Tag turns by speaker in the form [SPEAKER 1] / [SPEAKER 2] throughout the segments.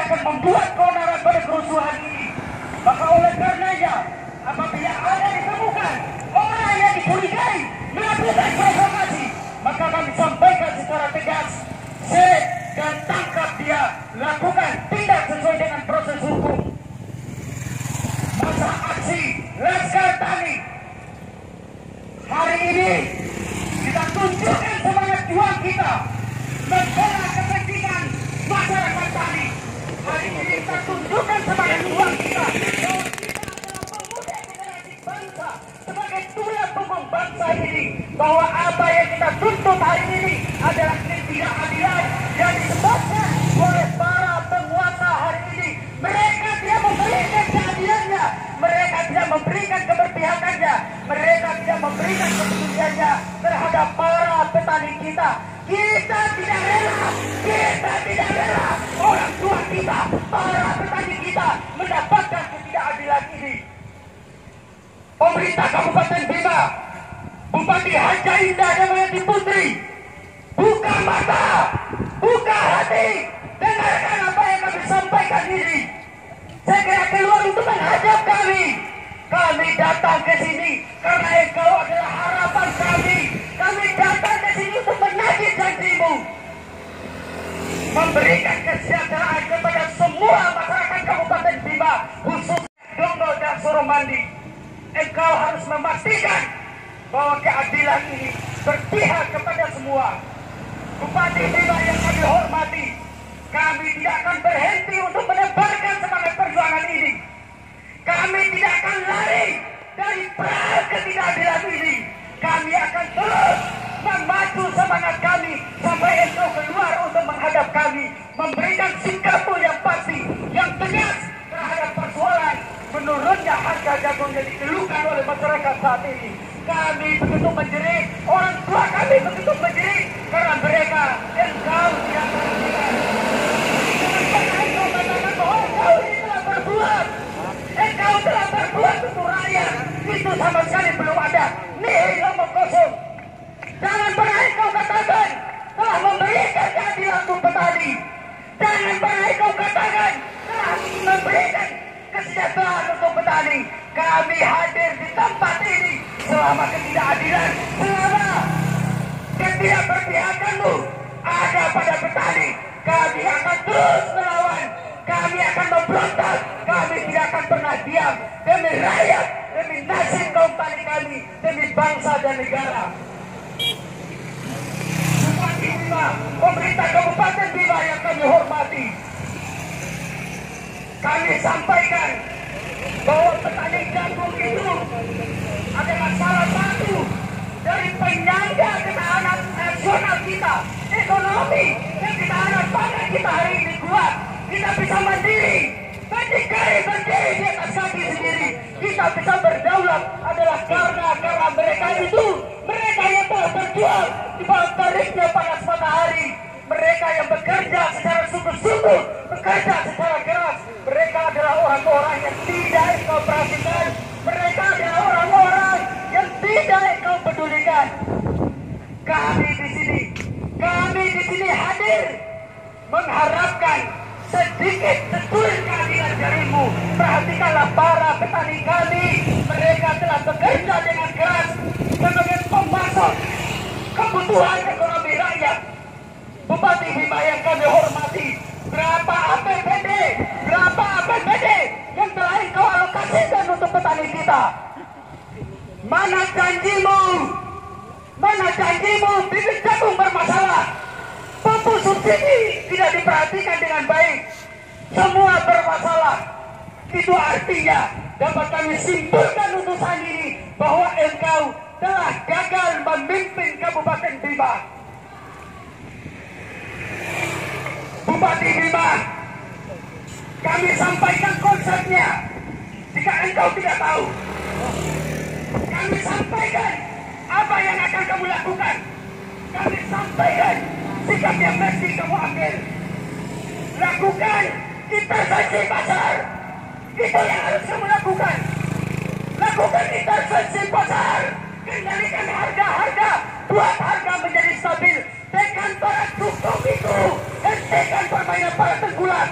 [SPEAKER 1] akan membuat keonaran pada kerusuhan ini. Maka oleh karenanya, apabila ada ditemukan orang yang dicurigai melakukan provokasi, maka kami sampaikan secara tegas, seret dan tangkap dia, lakukan tindak sesuai dengan proses hukum. Masa aksi Laskar Tani hari ini kita tunjukkan semangat juang kita membela kepentingan masyarakat Tani. Hari ini kita tunjukkan semangat juang kita bahwa kita adalah pemuda generasi bangsa sebagai tulang punggung bangsa ini, bahwa apa yang kita tuntut hari ini adalah ketidakadilan yang disebabkan oleh para penguasa hari ini. Mereka tidak memberikan keadilannya, mereka tidak memberikan keberpihakannya, mereka tidak memberikan kepeduliannya terhadap para petani kita. Kita tidak rela orang tua kita, para petani kita mendapatkan ketidakadilan ini. Pemerintah Kabupaten Bima, Bupati Haja Indah Damayanti Putri, buka mata, buka hati, dengarkan apa yang kami sampaikan ini. Segera keluar untuk menghadap kami. Kami datang ke sini karena engkau adalah harapan kami. Kami datang ke sini untuk menagih janjimu, memberikan kesejahteraan kepada semua masyarakat Kabupaten Bima, khususnya Donggo dan Suramandi. Engkau harus memastikan bahwa keadilan ini berpihak kepada semua. Bupati Bima yang kami hormati, kami tidak akan berhenti untuk menebarkan semangat perjuangan ini. Kami tidak akan lari dari perang ketidakadilan ini. Kami akan terus memacu semangat kami sampai engkau keluar untuk menghadap kami, memberikan sikapmu yang pasti, yang tegas terhadap persoalan menurunnya harga jagung yang dikeluhkan oleh masyarakat saat ini. Kami begitu menjerit, orang tua kami begitu menjerit karena mereka engkau tidak perhatikan. Engkau katakan bahwa engkau ini telah berbuat, engkau telah berbuat untuk rakyat, itu sama sekali belum ada. Nihil omong kosong. Jangan pernah engkau katakan telah memberikan keadilan untuk petani. Jangan pernah engkau katakan telah memberikan kesejahteraan untuk petani. Kami hadir di tempat ini selama ketidakadilan, selama ketidakberpihakanmu ada pada petani. Kami akan terus melawan, kami akan memberontak, kami tidak akan pernah diam demi rakyat, demi nasib kaum tani kami, demi bangsa dan negara. Bupati Bima, pemerintah Kabupaten Bima yang kami hormati, kami sampaikan bahwa petani jagung itu adalah salah satu dari penyangga ketahanan nasional kita, ekonomi dan ketahanan pangan kita hari ini kuat. Kita bisa mandiri, berdiri di atas kaki sendiri. Kita bisa berdaulat adalah karena mereka itu, mereka yang telah berjuang di bawah teriknya panas matahari. Mereka yang bekerja secara sungguh-sungguh, bekerja secara keras. Mereka adalah orang-orang yang tidak engkau perhatikan. Mereka adalah orang-orang yang tidak engkau pedulikan. Kami di sini hadir mengharapkan sedikit sesuai keadilan darimu. Perhatikanlah para petani kami. Mereka telah bekerja dengan keras sebagai pemasok kebutuhan ekonomi rakyat. Bupati Bima yang kami hormati, berapa APBD yang telah engkau alokasikan untuk petani kita? Mana janjimu? Bibit jagung bermasalah, pupuk subsidi tidak diperhatikan dengan baik, semua bermasalah. Itu artinya dapat kami simpulkan utusan ini bahwa engkau telah gagal memimpin Kabupaten Bima. Bupati Bima, kami sampaikan konsepnya. Jika engkau tidak tahu, kami sampaikan apa yang akan kamu lakukan. Kami sampaikan sikap yang mesti kamu ambil. Lakukan intervensi pasar. Itu yang harus kamu lakukan. Lakukan intervensi pasar. Kendalikan harga-harga. Buat harga menjadi stabil. Tekan para cukup itu. Hentikan permainan para tengkulak.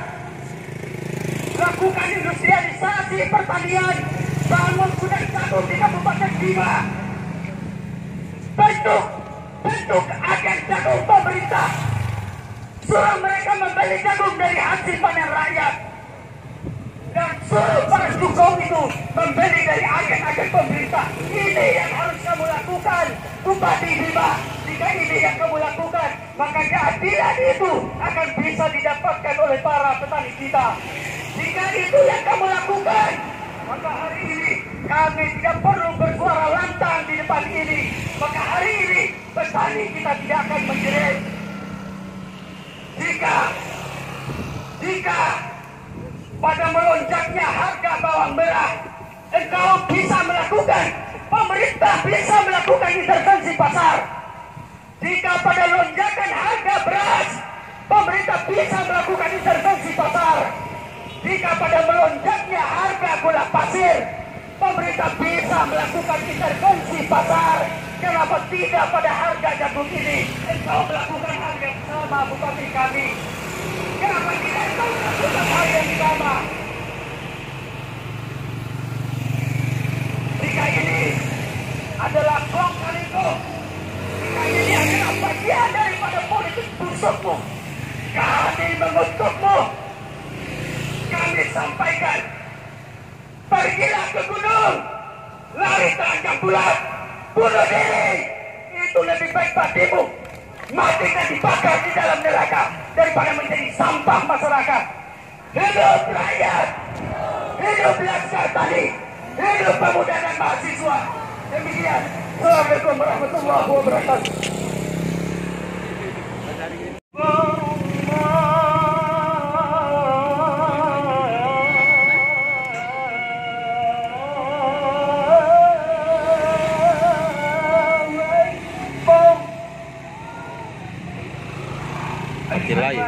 [SPEAKER 1] lakukan industrialisasi pertanian, bangun gudang jagung di Kabupaten Bima. Bentuk agen jagung pemerintah. Suruh mereka membeli jagung dari hasil panen rakyat. Dan suruh para dukung itu membeli dari agen-agen pemerintah. Ini yang harus kamu lakukan, Bupati Bima. Jika ini yang kamu lakukan, maka keadilan itu akan bisa didapatkan oleh para petani kita. Jika itu yang kamu lakukan, maka hari ini kami tidak perlu bersuara lantang di depan ini. Maka hari ini petani kita tidak akan menjerit. Jika pada melonjaknya harga bawang merah, engkau bisa melakukan, pemerintah bisa melakukan intervensi pasar. Jika pada lonjakan harga beras, pemerintah bisa melakukan intervensi pasar. Jika pada melonjaknya harga gula pasir, pemerintah bisa melakukan intervensi pasar. Kenapa tidak pada harga jagung ini engkau melakukan hal yang sama, Bupati kami? Kenapa tidak engkau melakukan hal yang sama? Jika ini adalah kong kali kong, jika ini adalah bagian daripada politik busukmu, kami mengutukmu. Kami sampaikan, pergilah ke gunung, lari terangkat bulat, bunuh diri. Itu lebih baik bagimu mati dan dibakar di dalam neraka daripada menjadi sampah masyarakat. Hidup rakyat, hidup Laskar Tani, hidup pemuda dan mahasiswa. Demikian. Assalamualaikum warahmatullahi wabarakatuh.
[SPEAKER 2] Gila ya.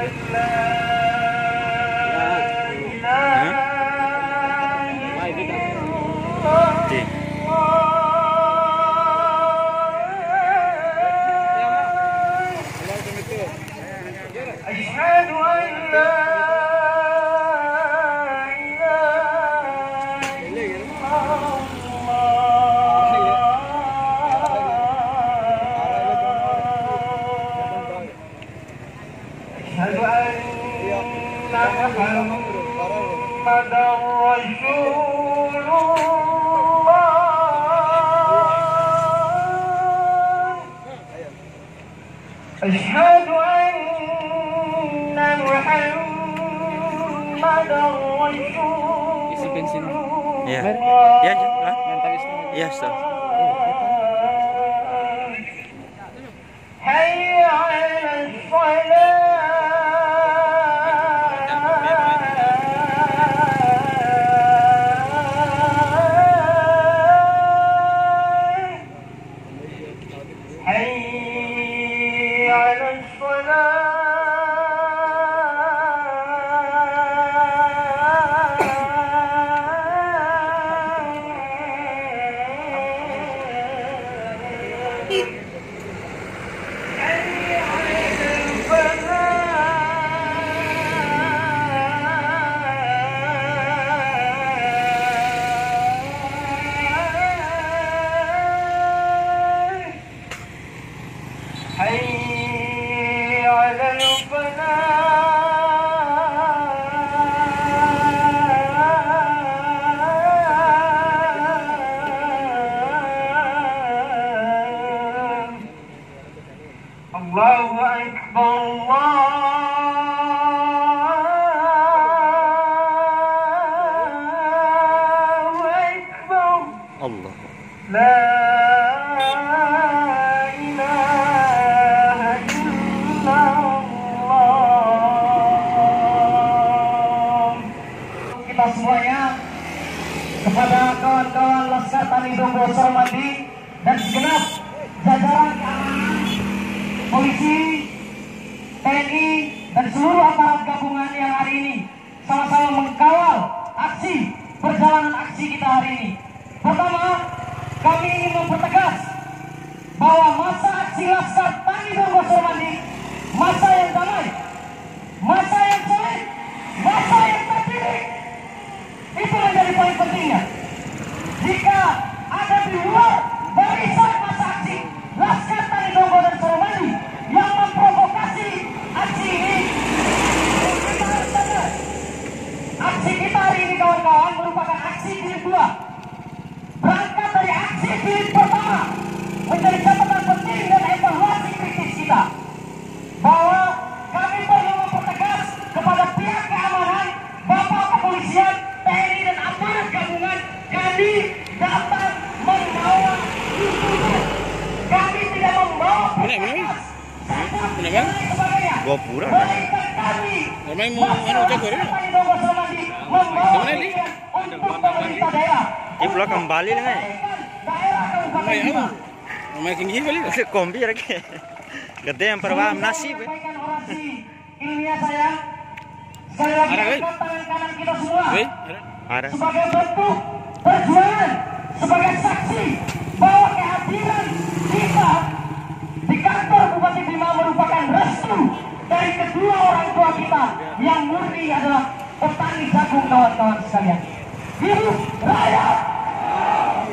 [SPEAKER 1] أشهد أن محمدا رسول
[SPEAKER 2] Isi bensin.
[SPEAKER 1] الله.
[SPEAKER 2] Ya, mantap Islam. Ya, Ustaz.
[SPEAKER 1] حي على الصلاة. حي على حي على الفلاح. الله أكبر الله أكبر.
[SPEAKER 2] Allah.
[SPEAKER 1] لا إله إلا الله. Kita semuanya, kepada kawan-kawan Laskar Tani Donggo Soromandi dan segenap jajaran keamanan, polisi, TNI dan seluruh aparat gabungan yang hari ini sama-sama mengkawal aksi perjalanan aksi kita hari ini. Pertama, kami ingin mempertegas bahwa masa aksi Laskar Tani Donggo Soromandi masa yang damai, masa yang solid, masa yang terpilih, aksi kita hari ini kawan-kawan merupakan aksi jilid 2. Berangkat dari aksi jilid pertama menjadi catatan penting dan evaluasi kritis kita bahwa kami perlu mempertegas kepada pihak keamanan, Bapak Kepolisian, TNI dan aparat gabungan, kami datang membawa tuntutan. Kami tidak membawa protes.
[SPEAKER 2] Gua pura.
[SPEAKER 3] Memang mau jago ya? Gimana nih?
[SPEAKER 2] Iplo kembali dengan.
[SPEAKER 3] Memang tinggi kali.
[SPEAKER 2] Kombi lagi. Gede yang perwam nasib.
[SPEAKER 1] Ilmiah saya. Sekali lagi angkat tangan kanan kita semua.
[SPEAKER 2] Ada.
[SPEAKER 1] Sebagai bentuk perjuangan, sebagai saksi bahwa kehadiran kita di kantor Bupati Bima merupakan restu dari kedua orang tua kita yang murni adalah petani jagung, kawan-kawan sekalian. Hidup rakyat,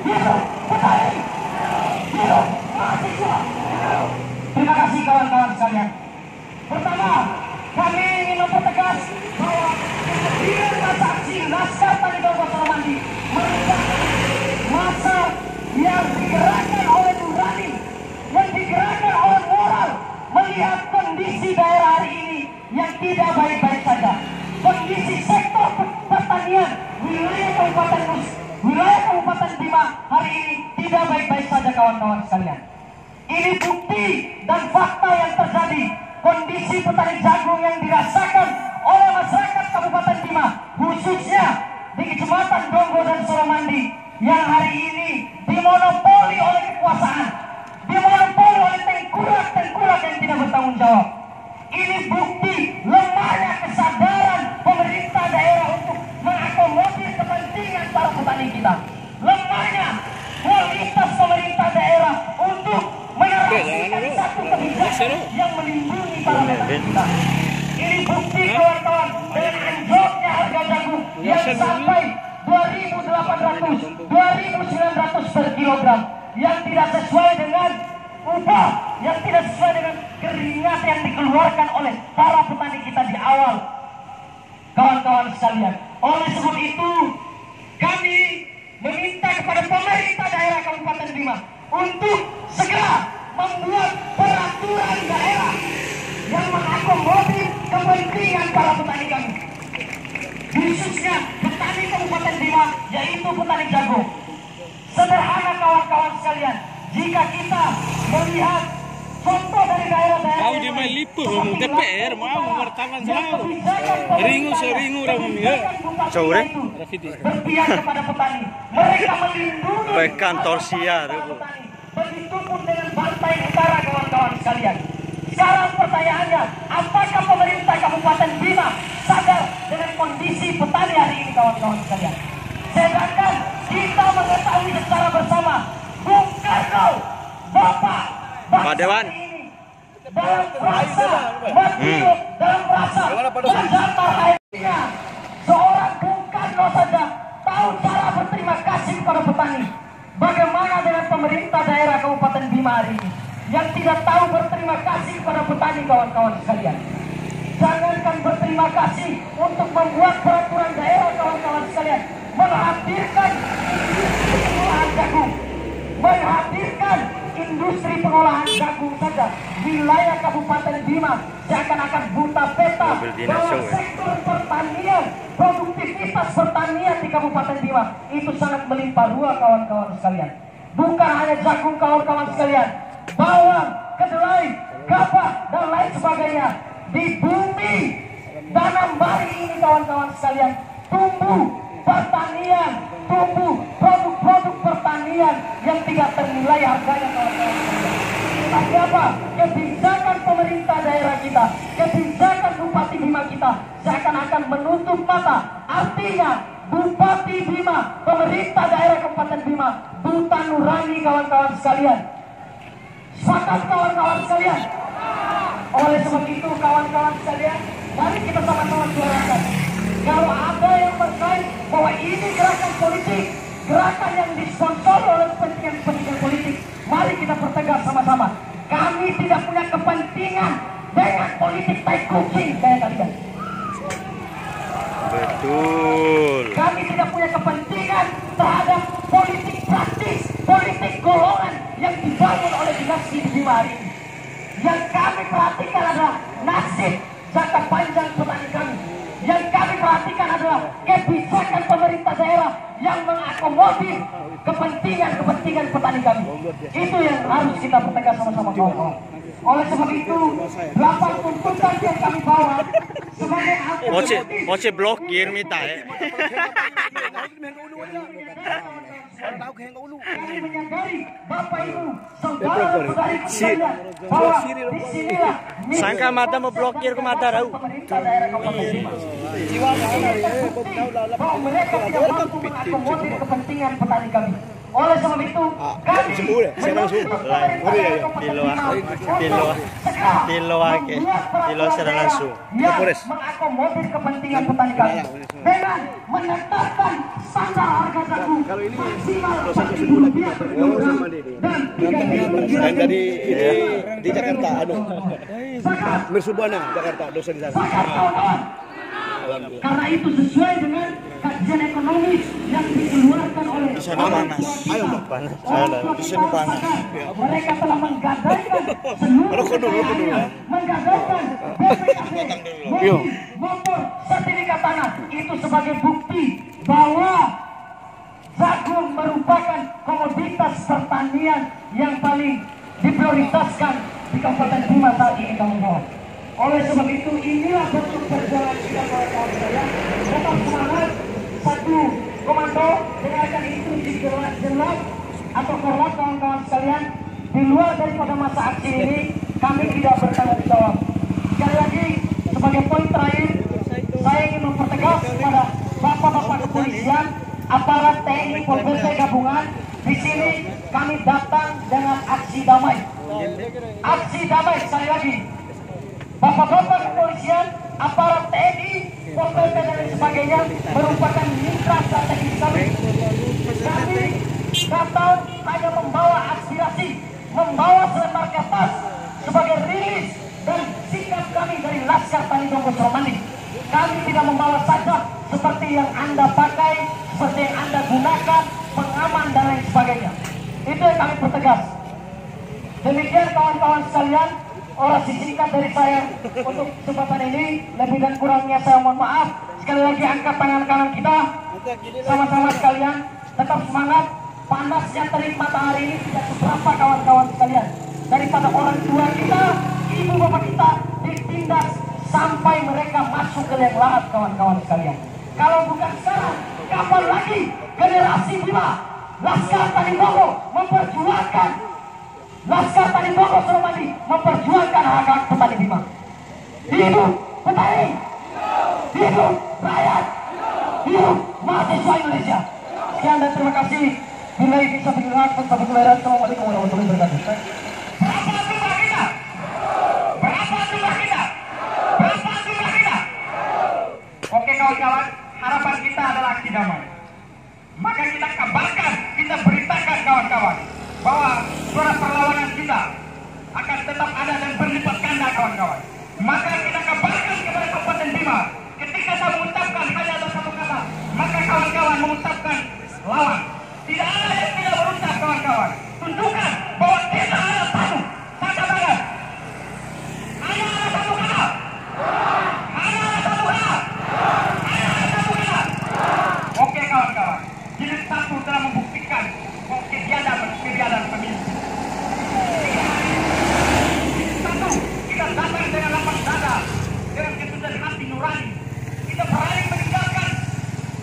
[SPEAKER 1] hidup petani, hidup mahasiswa. Terima kasih kawan-kawan sekalian. Pertama, kami ingin mempertegas bahwa kehadiran masa aksi Laskar Tani Donggo Soromandi merupakan masa yang digerakkan oleh nurani, yang digerakkan oleh moral, melihat kondisi daerah hari ini yang tidak baik-baik saja. Kondisi sektor pertanian wilayah Kabupaten Bima hari ini tidak baik-baik saja, kawan-kawan sekalian. Ini bukti dan fakta yang terjadi. Kondisi petani jagung yang dirasakan oleh masyarakat Kabupaten Bima, khususnya di Kecamatan Donggo dan Soromandi, yang hari ini dimonopoli oleh kekuasaan, dimonopoli oleh tengkulak yang tidak bertanggung jawab. Ini bukti lemahnya kesadaran pemerintah daerah untuk mengakomodir kepentingan para petani kita. Lemahnya kualitas pemerintah daerah untuk menarasikan satu kebijakan yang melindungi para petani kita. Ini bukti, kawan-kawan, dengan anjloknya harga jagung yang sampai 2.800, 2.900 per kilogram, yang tidak sesuai dengan upah, yang tidak sesuai dengan keringat yang dikeluarkan oleh para petani kita di awal, kawan-kawan sekalian. Oleh sebab itu, kami meminta kepada pemerintah daerah Kabupaten Bima untuk segera membuat peraturan daerah yang mengakomodir kepentingan para petani kami, khususnya petani Kabupaten Bima, yaitu petani jagung. Sederhana, kawan-kawan sekalian, jika kita melihat contoh dari daerah-daerah
[SPEAKER 3] Kau di Malipu, DPR mau wartawan selalu. Ringu ramai.
[SPEAKER 2] Sore.
[SPEAKER 1] Berpihak kepada petani, mereka melindungi
[SPEAKER 2] Baik kantor siar.
[SPEAKER 1] petani. Begitupun dengan Bantai Utara, kawan-kawan sekalian. Sekarang pertanyaannya, apakah pemerintah Kabupaten Bima sadar dengan kondisi petani hari ini, kawan-kawan sekalian? Sedangkan kita mengetahui secara bersama, Bung Karno, Bapak
[SPEAKER 2] Dewan,
[SPEAKER 1] dalam rasa patriot, dalam rasa menjaga airnya, seorang Bung Karno saja tahu cara berterima kasih kepada petani. Bagaimana dengan pemerintah daerah Kabupaten Bima hari ini yang tidak tahu berterima kasih kepada petani, kawan-kawan sekalian? Jangankan berterima kasih untuk membuat peraturan daerah, kawan-kawan sekalian, menghadirkan industri pengolahan jagung, menghadirkan industri pengolahan jagung saja, wilayah Kabupaten Bima seakan-akan buta peta bahwa sektor pertanian, produktivitas pertanian di Kabupaten Bima itu sangat melimpah ruah, kawan-kawan sekalian. Bukan hanya jagung, kawan-kawan sekalian, bawang, kedelai, gabah dan lain sebagainya. Di bumi Danambari ini, kawan-kawan sekalian, tumbuh pertanian, tumbuh produk-produk pertanian yang tidak ternilai harganya, kawan-kawan sekalian. Tapi apa? Kebijakan pemerintah daerah kita, kebijakan Bupati Bima kita seakan-akan menutup mata. Artinya Bupati Bima, pemerintah daerah Kabupaten Bima buta nurani, kawan-kawan sekalian. Sepakat, kawan-kawan sekalian? Oleh sebab itu, kawan-kawan sekalian, mari kita sama-sama suarakan. Kalau ada yang berkait bahwa ini gerakan politik, gerakan yang disponsor oleh kepentingan politik, mari kita pertegas sama-sama. Kami tidak punya kepentingan dengan politik tai kucing kayak kalian.
[SPEAKER 2] betul.
[SPEAKER 1] kepentingan terhadap politik praktis, politik golongan yang dibangun oleh dinasti Bima hari ini. Yang kami perhatikan adalah nasib jangka panjang petani kami. Yang kami perhatikan adalah kebijakan pemerintah daerah yang mengakomodir kepentingan petani kami. Itu yang harus kita pertegas sama-sama, kawan-kawan. Oleh sebab itu, 8 tuntutan yang kami bawa sebagai
[SPEAKER 2] Oce blokir minta
[SPEAKER 1] kami menyadari Bapak Ibu, saudara-saudari sekalian, bahwa disinilah
[SPEAKER 2] Sangka mata mau blokir ke mata rau.
[SPEAKER 1] pemerintah daerah Kabupaten Bima. Bahwa mereka tidak mampu mengakomodir kepentingan petani kami. Oleh sebab itu, kami
[SPEAKER 2] Tilo secara langsung.
[SPEAKER 1] yang mengakomodir kepentingan petani kami dengan menetapkan standar harga jagung maksimal Rp1.000 per kilogram dan Rp3.000
[SPEAKER 4] Dan dari ini di Jakarta, Mersubana, Jakarta, dosa di sana.
[SPEAKER 1] kawan-kawan. Karena itu sesuai dengan kajian ekonomi yang dikeluarkan oleh
[SPEAKER 2] Di sana panas.
[SPEAKER 4] Ayo, Mbak.
[SPEAKER 2] Panas. Di sini panas.
[SPEAKER 1] mereka telah menggadaikan seluruh menggadaikan BPKB motor sertifikat tanah itu sebagai bukti bahwa jagung merupakan komoditas pertanian yang paling diprioritaskan di Kabupaten Bima saat ini, kawan-kawan. Oleh sebab itu, inilah bentuk perjuangan kita, kawan-kawan sekalian. Tetap semangat, satu komando, dengarkan instruksi jelas atau korlat, kawan-kawan sekalian. Di luar daripada masa aksi ini, kami tidak bertanggung jawab. Sekali lagi, sebagai poin terakhir, saya ingin mempertegas kepada bapak-bapak kepolisian, aparat TNI, Polisi gabungan. Di sini kami datang dengan aksi damai. Aksi damai, sekali lagi. Bapak-bapak kepolisian, aparat TNI, Polisi dan lain sebagainya merupakan mitra strategis kami. Kami datang hanya membawa aspirasi, membawa selembar kertas sebagai rilis dan sikap kami dari Laskar Tani Donggo Soromani. Kami tidak membawa saja seperti yang Anda pakai, seperti yang Anda gunakan, pengaman dan lain sebagainya. Itu yang kami pertegas. Demikian kawan-kawan sekalian, orasi singkat dari saya untuk kesempatan ini. Lebih dan kurangnya saya mohon maaf. Sekali lagi angkat tangan kanan kita, sama-sama sekalian. Tetap semangat. Panasnya terik matahari ini tidak seberapa, kawan-kawan sekalian. Daripada orang tua kita, ibu bapak kita ditindas sampai mereka masuk ke liang lahat, kawan-kawan sekalian. Kalau bukan sekarang, kapan lagi generasi Bima, Laskar Tani Donggo memperjuangkan, Laskar Tani Donggo Soromani memperjuangkan hak-hak petani Bima. Hidup petani, hidup rakyat, hidup mahasiswa Indonesia. Sekian dan terima kasih. Bila bisa bergerak, tetap bergerak. Assalamualaikum warahmatullahi wabarakatuh. Berapa jumlah kita? Berapa jumlah kita? Berapa jumlah kita? Oke kawan-kawan, harapan kita adalah aksi damai. Maka kita kabarkan, kita beritakan kawan-kawan bahwa suara perlawanan kita akan tetap ada dan berlipat ganda, kawan-kawan. Maka kita kabarkan kepada Kabupaten Bima, ketika saya mengucapkan hanya ada satu kata, maka kawan-kawan mengucapkan lawan. Tidak ada yang tidak berucap, kawan-kawan. Tunjukkan bahwa kita ada satu banget. Hanya ada satu kata. Hanya ada satu kata. Hanya ada satu kata. Oke kawan-kawan, jilid 1 telah membuktikan bahwa kebiadaban pemilu. Satu, kita datang dengan lapang dada, dengan ketunjukan hati nurani. Kita berani meninggalkan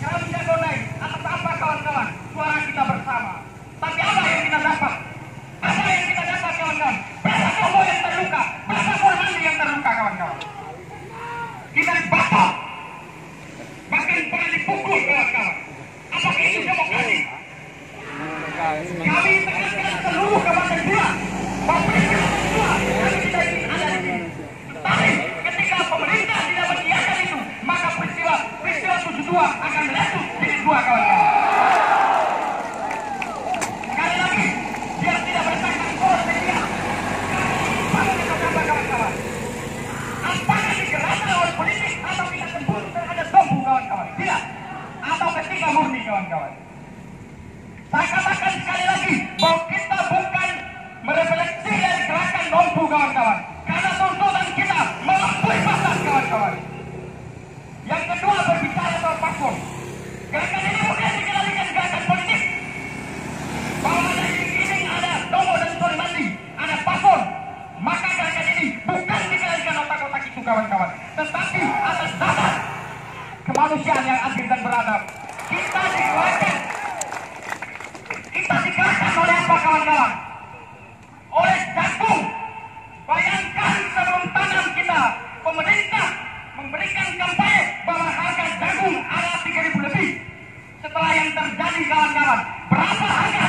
[SPEAKER 1] kami dan donai atas apa, kawan-kawan? Suara kita bersama. Tapi apa yang kita dapat? Apa yang kita dapat, kawan-kawan? Berapa Kongo yang terluka? Berapa Soromani yang terluka, kawan-kawan? Kita dibatok, bahkan pernah dipukul, kawan-kawan. Apakah itu demokrasi? Kami tegaskan seluruh Kabupaten Bima bahwa peristiwa kami tidak ingin ada di sini. Tapi ketika pemerintah tidak mengiyakan itu, maka peristiwa 72 akan meletus jadi 2, kawan-kawan. Sekali lagi, biar tidak bertanggung jawab media. Apa kita coba, kawan-kawan? Apakah digerakkan oleh politik atau kita cemburu terhadap bambu, kawan-kawan? Tidak. Atau ketika kita murni kawan-kawan. Saya katakan sekali lagi bahwa kita bukan merefleksi dari gerakan nompu kawan-kawan, karena tuntutan kita melampaui batas kawan-kawan. Yang kedua berbicara soal paspor. Gerakan ini bukan dikendalikan gerakan politik. Bahwa ada iming-iming, ada Dongo dan Sormandi, ada paspor. Maka gerakan ini bukan dikendalikan otak-otak itu kawan-kawan, tetapi atas dasar kemanusiaan yang adil dan beradab. Kita digerakkan oleh apa kawan-kawan? Oleh jagung. Bayangkan sebelum tanam kita, pemerintah memberikan kampanye bahwa harga jagung ada 3.000 lebih. Setelah yang terjadi kawan-kawan, berapa harga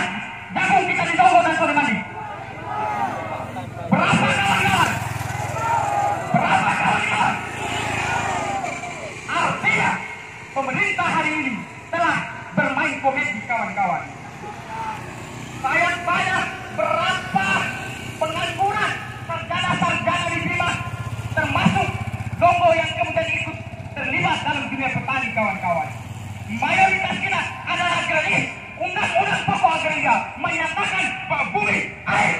[SPEAKER 1] jagung kita di Dongo dan Sormandi? Berapa kawan-kawan? Berapa kawan-kawan? Artinya pemerintah hari ini telah bermain komedi kawan-kawan. Saya tanya berapa pengangguran sarjana-sarjana di Bima, termasuk Dongo yang kemudian ikut terlibat dalam dunia petani kawan-kawan. Mayoritas kita adalah agraris. Undang-undang pokok agraria menyatakan bahwa bumi, air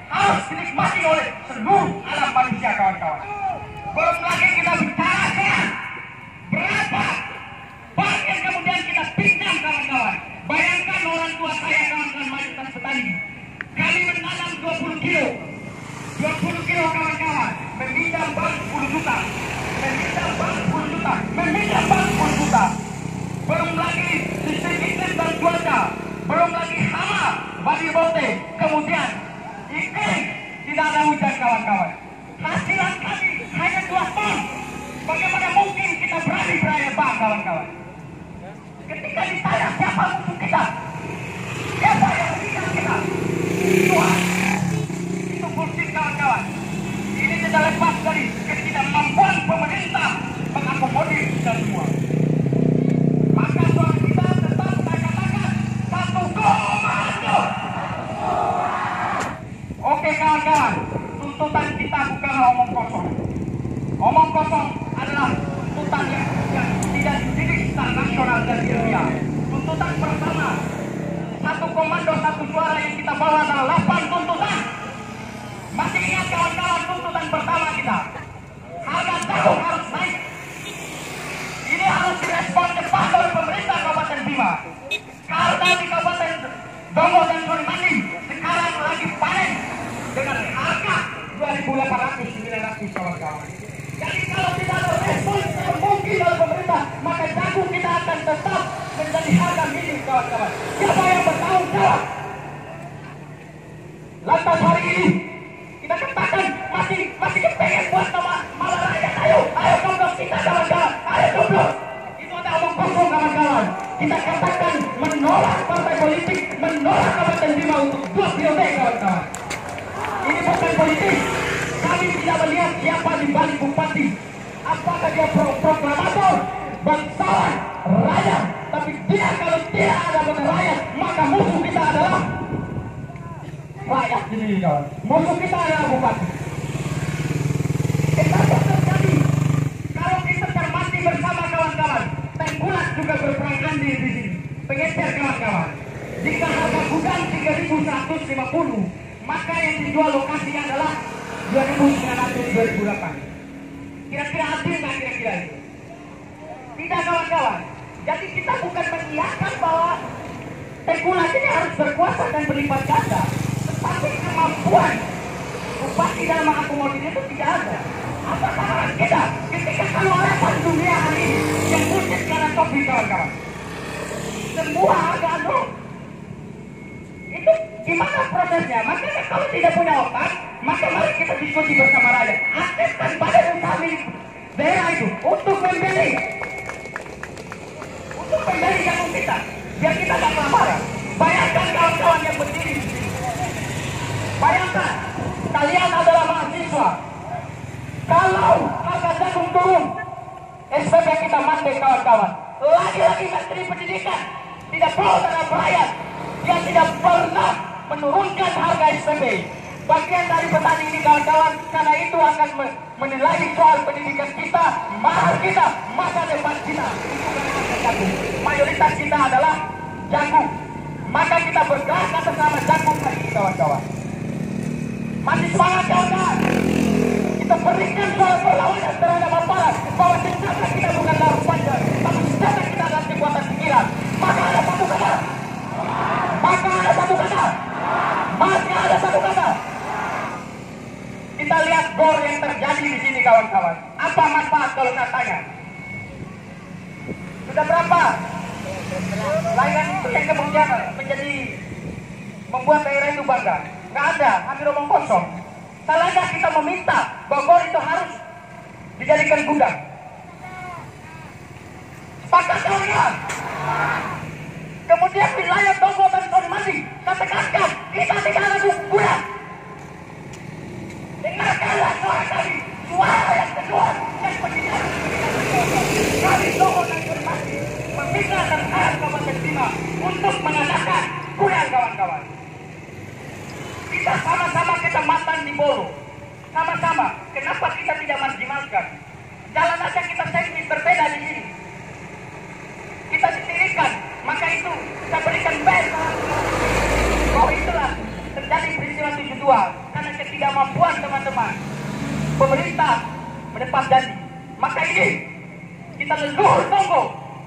[SPEAKER 1] harus dinikmati oleh seluruh alam manusia kawan-kawan. Belum lagi kita bicara sekarang berapa bank yang kemudian kita pinjam kawan-kawan. Bayangkan orang tua saya kawan-kawan mayoritas petani. Kami menanam 20 kilo kawan-kawan, meminjam bank 10 juta, meminjam bank 10 juta, meminjam bank 10 juta. Belum lagi sistem iklim dan cuaca, belum lagi hama, badi bote, kemudian iklim tidak ada hujan kawan-kawan. Hasilan kami hanya 2 ton. Bagaimana mungkin kita berani beraya bank kawan-kawan? Ketika ditanya siapa musuh kita, siapa yang mengingat kita? Tuhan. Itu bullshit kawan-kawan. Ini tidak lepas dari ketidakmampuan pemerintah mengakomodir kita semua. Maka suara kita tetap saya katakan satu komando. Oke kawan-kawan, tuntutan kita bukanlah omong kosong. Omong kosong adalah tuntutan yang tidak dididik secara nasional dan ilmiah. Tuntutan pertama, satu komando, satu suara yang kita bawa adalah 8 tuntutan. Masih ingat kawan-kawan tuntutan pertama kita? Harga jagung harus naik. Ini harus direspon cepat oleh pemerintah Kabupaten Bima. Karena di Kabupaten Dongo dan Sormandi sekarang lagi panen dengan harga 2.800-900 kawan-kawan. Jadi kalau tidak ada respon yang mungkin oleh pemerintah, maka jagung kita akan tetap menjadi harga minim kawan-kawan. Siapa yang bertanggung jawab? Lantas hari ini kita katakan masih kepengen buat nama malah rakyat. Ayo coblos kita kawan-kawan. Ayo coblos. Itu ada omong kosong kawan-kawan. Kita katakan menolak partai politik, menolak Kabupaten Bima untuk 2 periode kawan-kawan. Ini bukan politik. Kami tidak melihat siapa di balik bupati. Apakah dia proklamator, bangsawan, rakyat. Tapi dia kalau tidak ada benar rakyat, maka musuh kita adalah rakyat sendiri kawan. Musuh kita adalah bupati. Kenapa terjadi? Kalau kita cermati bersama kawan-kawan, Tengkulak juga berperang andil di sini. Pengecer kawan-kawan. Jika harga gudang 3.150, maka yang dijual lokasinya adalah 2.900-2.008. Kira-kira adil nggak kira-kira itu? Tidak kawan-kawan. Jadi kita bukan mengiyakan bahwa Tengkulak ini harus berkuasa dan berlipat ganda, tetapi kemampuan bupati dalam mengakomodir itu tidak ada. Apa salah kita ketika keluaran dunia hari ini yang bullshit karena topi kawan-kawan? Semua agak drop. Itu gimana prosesnya? Makanya kalau tidak punya otak, maka mari kita diskusi bersama rakyat. Aktifkan badan usaha milik daerah itu untuk membeli jagung kita, biar kita tak kelaparan. Bayangkan kawan-kawan yang berdiri di sini. Bayangkan kalian adalah mahasiswa. Kalau harga jagung turun, SPP kita mandek kawan-kawan. Lagi-lagi Menteri Pendidikan tidak pro terhadap rakyat. Dia tidak pernah menurunkan harga SPP. Bagian dari petani ini kawan-kawan, karena itu akan menilai soal pendidikan kita, mahal kita, masa depan kita. Itu karena harga jagung. mayoritas kita adalah jagung. Maka kita bergerak atas nama jagung hari ini kawan-kawan. Masih semangat kawan-kawan. Kita berikan suara perlawanan terhadap aparat bahwa senjata kita bukan larut panjang, tapi senjata kita adalah kekuatan pikiran. Maka ada satu kata. Maka ada satu kata. Maka ada satu kata. Kita lihat gor yang terjadi di sini kawan-kawan. Apa manfaat kalau saya tanya? Sudah berapa layanan itu yang kemudian menjadi membuat daerah itu bangga? Nggak ada, hampir omong kosong. Salahnya kita meminta bahwa gor itu harus dijadikan gudang. Sepakat kawan-kawan? Kemudian wilayah Togo dan Sormandi, saya tekankan, kita tidak ada gudang. Dengarkanlah suara kami, suara yang kedua, yang penting. Kami Togo dan Sormandi meminta dan harap Kabupaten Bima untuk mengadakan gudang kawan-kawan. Kita sama-sama kecamatan di Bolo, sama-sama. Kenapa kita tidak marginalkan? Jalan aja kita teknis berbeda di sini. Kita ditirikan, maka itu kita berikan band. Bahwa itulah terjadi peristiwa 72 karena ketidakmampuan teman-teman. Pemerintah menepati janji. Maka ini kita leluhur Togo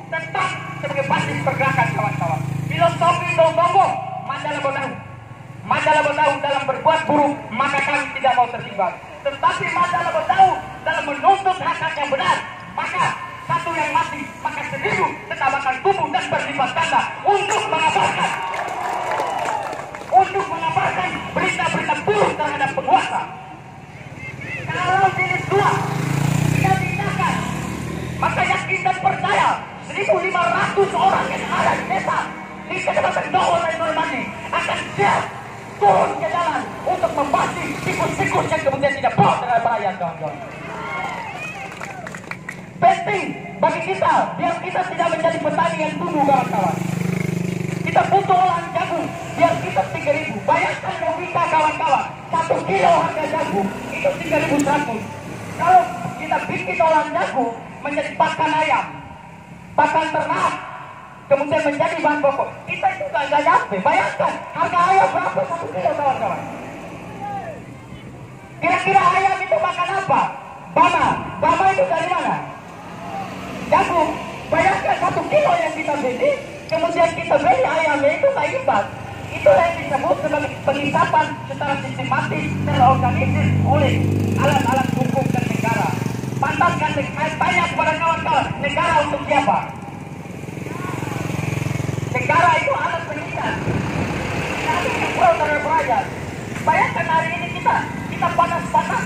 [SPEAKER 1] tetap sebagai basis pergerakan kawan-kawan. Filosofi Togo, Mandala Bonahu. Mandala Bonahu dalam berbuat buruk, maka kami tidak mau terlibat. Tetapi Mandala Bonahu dalam menuntut hak-hak yang benar, maka satu yang mati, maka 1000 tetap akan tumbuh dan berlipat ganda untuk mengabarkan berita-berita buruk terhadap penguasa. Kalau jenis 2 tidak tindakan, maka yakin dan percaya 1.500 orang yang ada di desa di Kecamatan Togo dan Sormandi akan siap turun ke jalan untuk membasmi tikus-tikus yang kemudian tidak boleh terhadap rakyat kawan-kawan. Penting bagi kita biar kita tidak menjadi petani yang tumbuh kawan-kawan. Kita butuh olahan jagung biar kita 3.000. Bayangkan logika kawan-kawan, 1 kilo harga jagung itu 3.100. Kalau kita bikin olahan jagung menjadi pakan ayam, pakan ternak, kemudian menjadi bahan pokok, kita itu nggak nyampe. Bayangkan harga ayam berapa 1 kilo kawan-kawan. Kira-kira ayam itu makan apa? Bama itu dari mana? Jagung. Bayangkan 1 kilo yang kita beli, kemudian kita beli ayamnya itu nggak imbang. Itu yang disebut sebagai pengisapan secara sistematis, terorganisir oleh alat-alat hukum dan negara. Pantaskan tanya kepada kawan-kawan, negara untuk siapa? Negara itu alat penyiasat. Kami pro terhadap rakyat. Bayangkan hari ini kita panas-panas.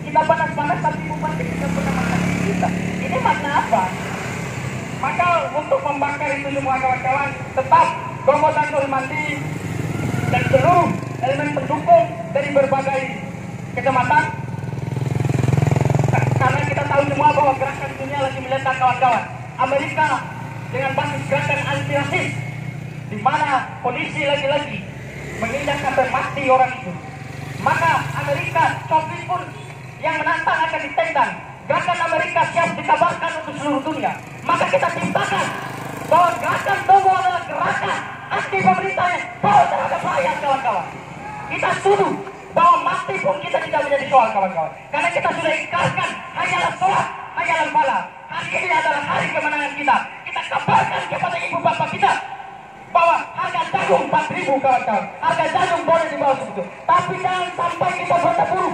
[SPEAKER 1] Kita panas-panas tapi bupati kita pernah makan kita. Ini makna apa? Maka untuk membakar itu semua kawan-kawan, tetap Togo dan Sormandi dan seluruh elemen pendukung dari berbagai kecamatan. Karena kita tahu semua bahwa gerakan dunia lagi meletak kawan-kawan. Amerika dengan basis gerakan anti rasis, di mana polisi lagi-lagi menginjak sampai mati orang itu. Maka Amerika, Soviet pun yang menantang akan ditendang. Gerakan Amerika siap dikabarkan untuk seluruh dunia. Maka kita ciptakan bahwa gerakan Togo adalah gerakan anti pemerintah yang bahwa terhadap rakyat kawan-kawan. Kita setuju bahwa mati pun kita tidak menjadi soal kawan-kawan. Karena kita sudah ikrarkan hanyalah sholat, hanyalah falah. Hari ini adalah hari kemenangan kita. Kita kabarkan kepada ibu bapak kita bahwa harga jagung 4.000 kawan-kawan. Harga jagung boleh di bawah segitu. Tapi jangan sampai kita bertepuru.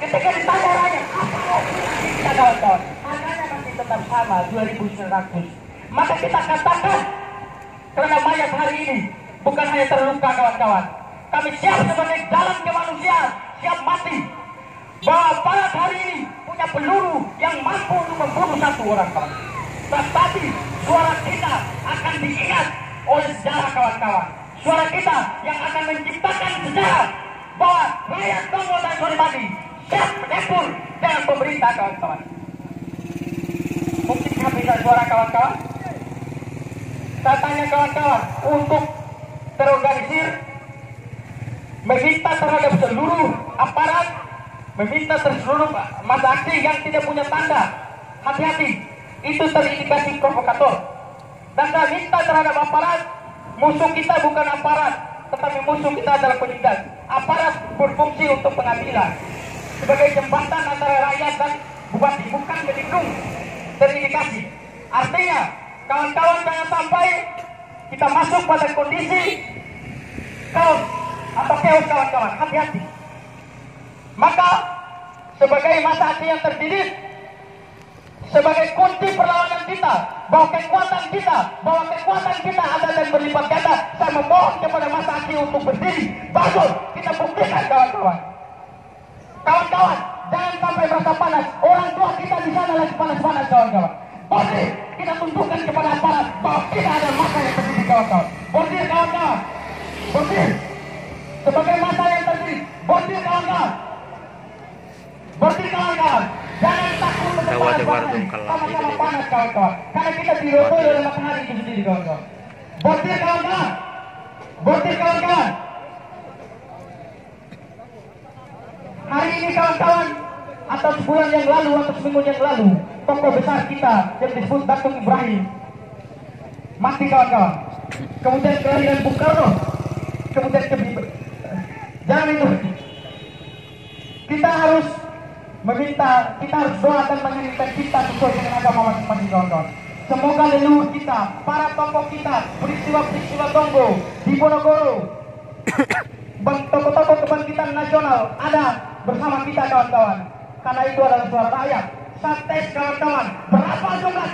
[SPEAKER 1] Ketika ditanya rakyat, apa kita kawan-kawan? Harganya masih tetap sama, 2.900. Maka kita katakan, karena mayat hari ini bukan hanya terluka kawan-kawan. Kami siap sebagai dalam kemanusiaan, siap mati. Bahwa aparat hari ini punya peluru yang mampu untuk membunuh 1 orang kawan. Tetapi suara kita akan diingat oleh sejarah kawan-kawan. Suara kita yang akan menciptakan sejarah bahwa rakyat Togo dan Sormandi siap menempur dengan pemerintah kawan-kawan. Mungkin bisa suara kawan-kawan? Saya tanya kawan-kawan, untuk terorganisir, meminta terhadap seluruh aparat, meminta seluruh masa aksi yang tidak punya tanda, hati-hati, itu terindikasi provokator. Dan saya minta terhadap aparat, musuh kita bukan aparat, tetapi musuh kita adalah penindak. Aparat berfungsi untuk pengadilan, sebagai jembatan antara rakyat dan bupati, bukan melindung terindikasi. Artinya, kawan-kawan jangan sampai kita masuk pada kondisi kaos atau chaos kawan-kawan. Hati-hati. Maka sebagai masa aksi yang terdidik, sebagai kunci perlawanan kita, bahwa kekuatan kita ada dan berlipat ganda, saya memohon kepada masa aksi untuk berdiri. Bagus, kita buktikan kawan-kawan. Kawan-kawan, jangan sampai merasa panas. Orang tua kita di sana lagi panas-panas kawan-kawan. Bordir, kita tunjukkan kepada aparat bahwa kita ada masa yang terdidik kawan-kawan. Bordir kawan-kawan. Bordir, sebagai masa yang terdidik. Bordir kawan-kawan. Bordir kawan-kawan. Jangan takut untuk panas-panas. Sama-sama panas kawan-kawan. Karena kita dirotoi oleh matahari itu sendiri kawan-kawan. Bordir kawan-kawan. Bordir kawan-kawan. Hari ini kawan-kawan, atau sebulan yang lalu atau seminggu yang lalu, tokoh besar kita yang disebut Datuk Ibrahim mati kawan-kawan. Kemudian kelahiran Bung Karno, kemudian jangan itu. Kita harus meminta, kita harus doa dan menginginkan kita sesuai dengan agama masing-masing kawan-kawan. Semoga leluhur kita, para tokoh kita, peristiwa-peristiwa Tonggo, di Ponorogo, tokoh-tokoh kebangkitan nasional ada bersama kita kawan-kawan. Karena itu adalah suara rakyat. Santai kawan-kawan. Berapa jumlah